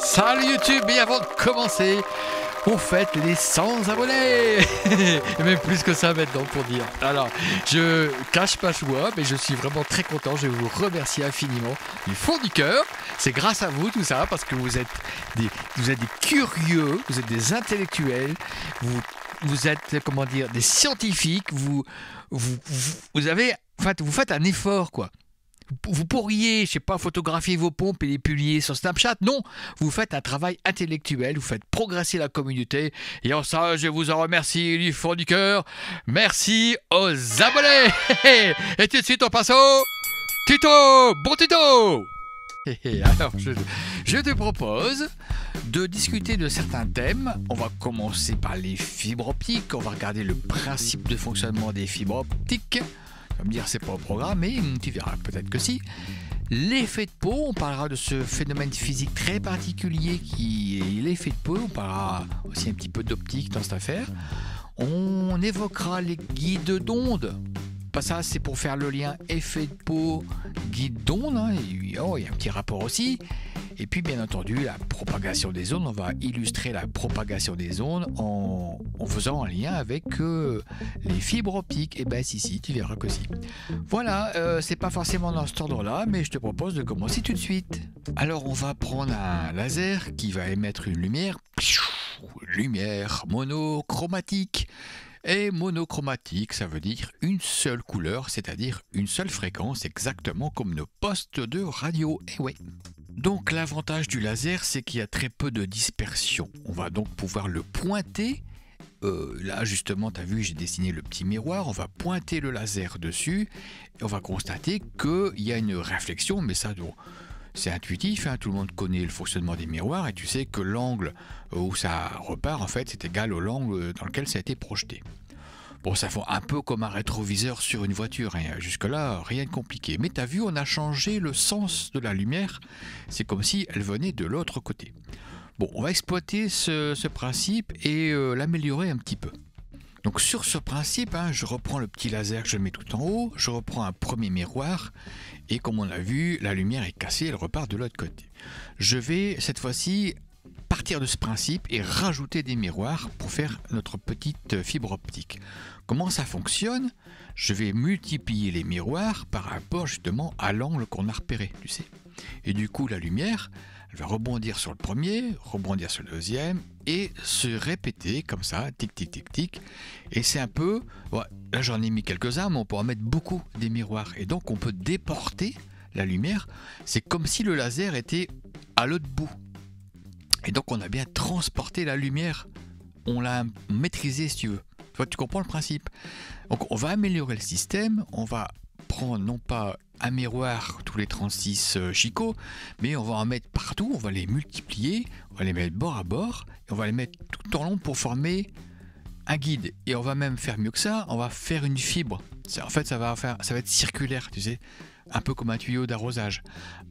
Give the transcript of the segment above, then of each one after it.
Salut YouTube, et avant de commencer, on fête les 100 abonnés. Et même plus que ça maintenant pour dire. Alors, je cache pas joie, mais je suis vraiment très content. Je vous remercie infiniment du fond du cœur. C'est grâce à vous tout ça, parce que vous êtes des curieux, vous êtes des intellectuels, vous êtes, comment dire, des scientifiques, vous faites un effort, quoi. Vous pourriez, je sais pas, photographier vos pompes et les publier sur Snapchat. Non, vous faites un travail intellectuel, vous faites progresser la communauté. Et en ça, je vous en remercie du fond du cœur. Merci aux abonnés. Et tout de suite, on passe au tuto. Bon tuto. Alors, je te propose de discuter de certains thèmes. On va commencer par les fibres optiques. On va regarder le principe de fonctionnement des fibres optiques. Tu vas me dire, c'est pas au programme, mais tu verras peut-être que si. L'effet de peau, on parlera de ce phénomène physique très particulier qui est l'effet de peau. On parlera aussi un petit peu d'optique dans cette affaire. On évoquera les guides d'ondes. Pas ça, c'est pour faire le lien effet de peau, guide d'onde, hein. Il y a un petit rapport aussi. Et puis bien entendu la propagation des ondes, on va illustrer la propagation des ondes en faisant un lien avec les fibres optiques. Et ben si, tu verras que si. Voilà, c'est pas forcément dans cet ordre-là, mais je te propose de commencer tout de suite. Alors on va prendre un laser qui va émettre une lumière monochromatique. Et monochromatique, ça veut dire une seule couleur, c'est-à-dire une seule fréquence, exactement comme nos postes de radio. Et ouais. Donc l'avantage du laser, c'est qu'il y a très peu de dispersion. On va donc pouvoir le pointer. Là justement, tu as vu, j'ai dessiné le petit miroir. On va pointer le laser dessus et on va constater qu'il y a une réflexion, mais ça, c'est intuitif, hein, tout le monde connaît le fonctionnement des miroirs et tu sais que l'angle où ça repart, en fait, c'est égal au l'angle dans lequel ça a été projeté. Bon, ça fait un peu comme un rétroviseur sur une voiture, hein. Jusque-là, rien de compliqué. Mais tu as vu, on a changé le sens de la lumière. C'est comme si elle venait de l'autre côté. Bon, on va exploiter ce principe et l'améliorer un petit peu. Donc sur ce principe, hein, je reprends le petit laser que je mets tout en haut, je reprends un premier miroir, et comme on l'a vu, la lumière est cassée, elle repart de l'autre côté. Je vais cette fois-ci partir de ce principe et rajouter des miroirs pour faire notre petite fibre optique. Comment ça fonctionne? Je vais multiplier les miroirs par rapport justement à l'angle qu'on a repéré, tu sais. Et du coup, la lumière, elle va rebondir sur le premier, rebondir sur le deuxième et se répéter comme ça, tic tic tic tic. Et c'est un peu, bon, là j'en ai mis quelques-uns, mais on peut en mettre beaucoup des miroirs. Et donc on peut déporter la lumière. C'est comme si le laser était à l'autre bout. Et donc on a bien transporté la lumière, on l'a maîtrisé si tu veux. Tu comprends le principe. Donc on va améliorer le système, on va prendre non pas un miroir tous les 36 chicots, mais on va en mettre partout, on va les multiplier, on va les mettre bord à bord, et on va les mettre tout en long pour former un guide. Et on va même faire mieux que ça, on va faire une fibre. En fait ça va être circulaire, tu sais, un peu comme un tuyau d'arrosage.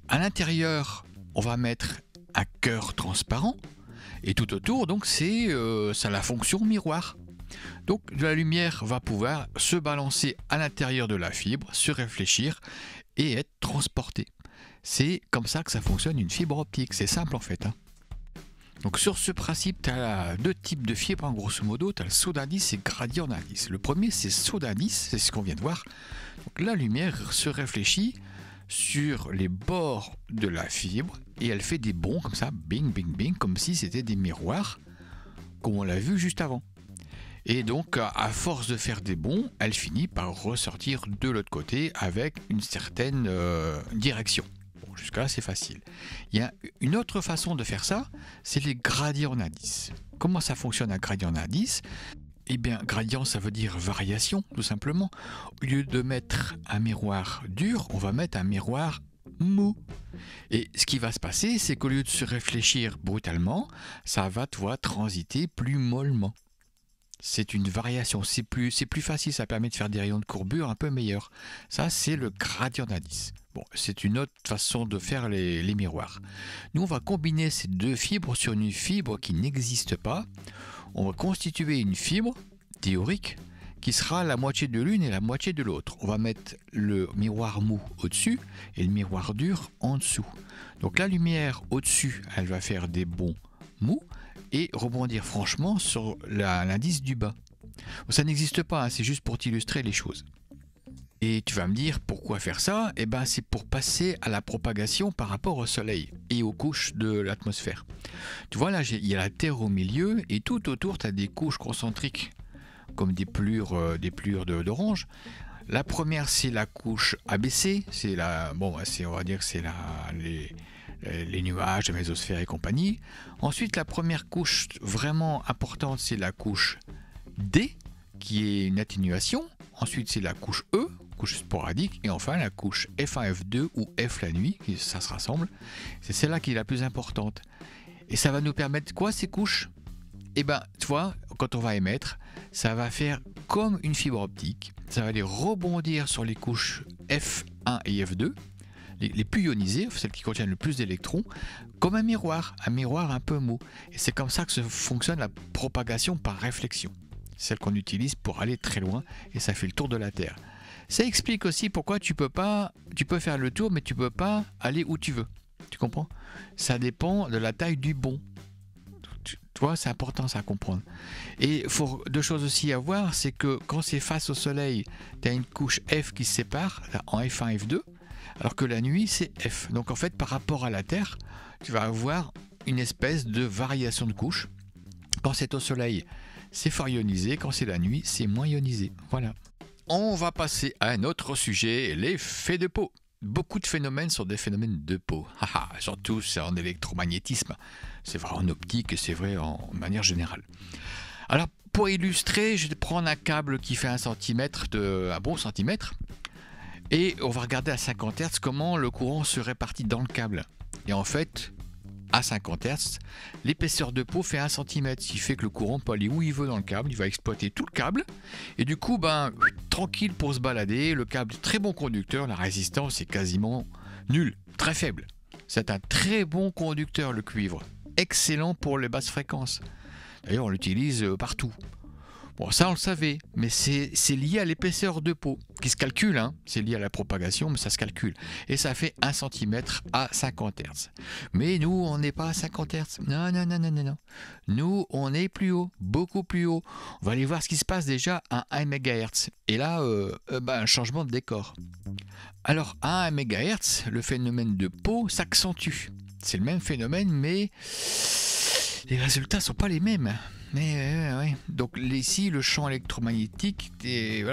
À l'intérieur, on va mettre un cœur transparent, et tout autour, donc c'est ça a la fonction miroir. Donc la lumière va pouvoir se balancer à l'intérieur de la fibre, se réfléchir et être transportée. C'est comme ça que ça fonctionne une fibre optique, c'est simple en fait, hein. Donc sur ce principe, tu as deux types de fibres, en grosso modo, tu as le saut d'indice et gradient d'indice. Le premier c'est saut d'indice, c'est ce qu'on vient de voir. Donc la lumière se réfléchit sur les bords de la fibre et elle fait des bonds comme ça, bing bing bing, comme si c'était des miroirs, comme on l'a vu juste avant. Et donc, à force de faire des bonds, elle finit par ressortir de l'autre côté avec une certaine direction. Bon, jusque-là, c'est facile. Il y a une autre façon de faire ça, c'est les gradients d'indice. Comment ça fonctionne un gradient d'indice? Eh bien, gradient, ça veut dire variation, tout simplement. Au lieu de mettre un miroir dur, on va mettre un miroir mou. Et ce qui va se passer, c'est qu'au lieu de se réfléchir brutalement, ça va, transiter plus mollement. C'est une variation, c'est plus facile, ça permet de faire des rayons de courbure un peu meilleurs. Ça, c'est le gradient d'indice. Bon, c'est une autre façon de faire les miroirs. Nous, on va combiner ces deux fibres sur une fibre qui n'existe pas. On va constituer une fibre théorique qui sera la moitié de l'une et la moitié de l'autre. On va mettre le miroir mou au-dessus et le miroir dur en dessous. Donc la lumière au-dessus, elle va faire des bonds mous et rebondir franchement sur l'indice du bas. Ça n'existe pas, hein, c'est juste pour t'illustrer les choses. Et tu vas me dire pourquoi faire ça? Eh ben, c'est pour passer à la propagation par rapport au soleil et aux couches de l'atmosphère. Tu vois là, il y a la Terre au milieu et tout autour, tu as des couches concentriques comme des plures d'orange. La première, c'est la couche ABC, c'est on va dire que c'est les nuages, la mésosphère et compagnie. Ensuite, la première couche vraiment importante, c'est la couche D, qui est une atténuation. Ensuite, c'est la couche E, couche sporadique. Et enfin, la couche F1, F2 ou F la nuit, ça se rassemble. C'est celle-là qui est la plus importante. Et ça va nous permettre quoi, ces couches? Eh ben, tu vois, quand on va émettre, ça va faire comme une fibre optique. Ça va aller rebondir sur les couches F1 et F2, les plus ionisées, celles qui contiennent le plus d'électrons, comme un miroir un peu mou. Et c'est comme ça que fonctionne la propagation par réflexion. Celle qu'on utilise pour aller très loin, et ça fait le tour de la Terre. Ça explique aussi pourquoi tu peux faire le tour, mais tu peux pas aller où tu veux. Tu comprends? Ça dépend de la taille du bond. Tu vois, c'est important ça à comprendre. Et deux choses aussi à voir, c'est que quand c'est face au soleil, tu as une couche F qui se sépare en F1, F2, alors que la nuit c'est F. Donc en fait, par rapport à la Terre, tu vas avoir une espèce de variation de couches. Quand c'est au soleil, c'est fort ionisé, quand c'est la nuit, c'est moins ionisé. Voilà. On va passer à un autre sujet, l'effet de peau. Beaucoup de phénomènes sont des phénomènes de peau. Surtout c'est en électromagnétisme. C'est vrai en optique et c'est vrai en manière générale. Alors pour illustrer, je vais prendre un câble qui fait un bon centimètre. Et on va regarder à 50 Hz comment le courant se répartit dans le câble. Et en fait, à 50 Hz, l'épaisseur de peau fait 1 cm, ce qui fait que le courant peut aller où il veut dans le câble, il va exploiter tout le câble, et du coup, tranquille pour se balader, le câble est très bon conducteur, la résistance est quasiment nulle, très faible. C'est un très bon conducteur le cuivre, excellent pour les basses fréquences. D'ailleurs, on l'utilise partout. Bon, ça on le savait, mais c'est lié à l'épaisseur de peau, qui se calcule, hein. C'est lié à la propagation, mais ça se calcule. Et ça fait 1 cm à 50 Hz. Mais nous, on n'est pas à 50 Hz. Non. Nous, on est plus haut, beaucoup plus haut. On va aller voir ce qui se passe déjà à 1 MHz. Et là, un changement de décor. Alors, à 1 MHz, le phénomène de peau s'accentue. C'est le même phénomène, mais les résultats ne sont pas les mêmes. Ouais. Donc ici, le champ électromagnétique, et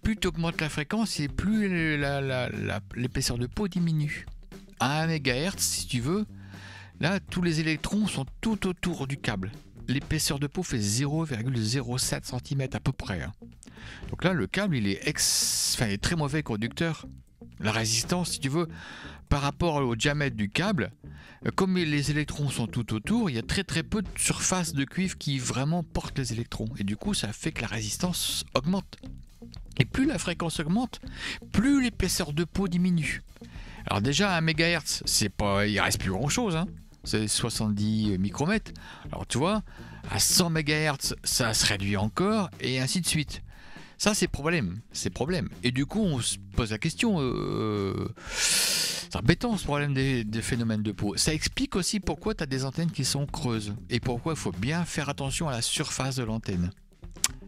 plus tu augmentes la fréquence, et plus l'épaisseur de peau diminue. À 1 MHz, si tu veux, là, tous les électrons sont tout autour du câble. L'épaisseur de peau fait 0,07 cm à peu près. Hein. Donc là, le câble, il est très mauvais conducteur. La résistance, si tu veux, par rapport au diamètre du câble, comme les électrons sont tout autour, il y a très peu de surface de cuivre qui vraiment porte les électrons. Et du coup, ça fait que la résistance augmente. Et plus la fréquence augmente, plus l'épaisseur de peau diminue. Alors déjà, à 1 MHz, il reste plus grand chose, hein. C'est 70 micromètres. Alors tu vois, à 100 MHz, ça se réduit encore, et ainsi de suite. Ça, c'est problème. Et du coup, on se pose la question, c'est embêtant ce problème des phénomènes de peau. Ça explique aussi pourquoi tu as des antennes qui sont creuses, et pourquoi il faut bien faire attention à la surface de l'antenne.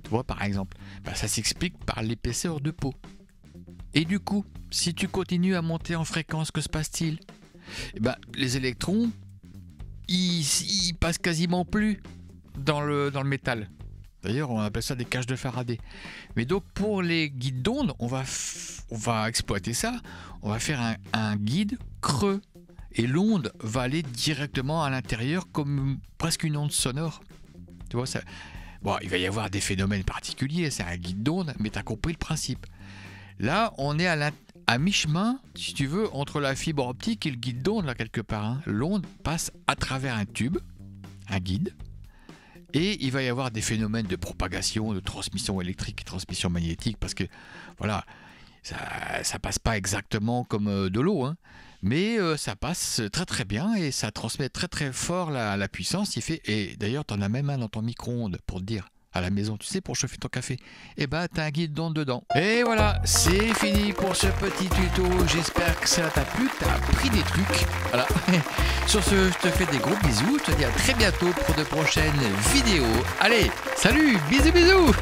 Tu vois, par exemple, ça s'explique par l'épaisseur de peau. Et du coup, si tu continues à monter en fréquence, que se passe-t-il? Les électrons, ils passent quasiment plus dans le métal. D'ailleurs, on appelle ça des cages de Faraday. Mais donc, pour les guides d'onde, on va exploiter ça. On va faire un guide creux. Et l'onde va aller directement à l'intérieur comme presque une onde sonore. Tu vois, ça. Bon, il va y avoir des phénomènes particuliers. C'est un guide d'onde, mais tu as compris le principe. Là, on est à mi-chemin, si tu veux, entre la fibre optique et le guide d'onde, là, quelque part. Hein. L'onde passe à travers un tube, un guide. Et il va y avoir des phénomènes de propagation, de transmission électrique et transmission magnétique, parce que, voilà, ça passe pas exactement comme de l'eau, hein, mais ça passe très bien et ça transmet très fort la puissance. Et d'ailleurs, tu en as même un dans ton micro-ondes, pour te dire, à la maison, tu sais, pour chauffer ton café, et bah t'as un guidon dedans. Et voilà, c'est fini pour ce petit tuto. J'espère que ça t'a plu, t'as appris des trucs. Voilà. Sur ce, je te fais des gros bisous. Je te dis à très bientôt pour de prochaines vidéos. Allez, salut, bisous bisous.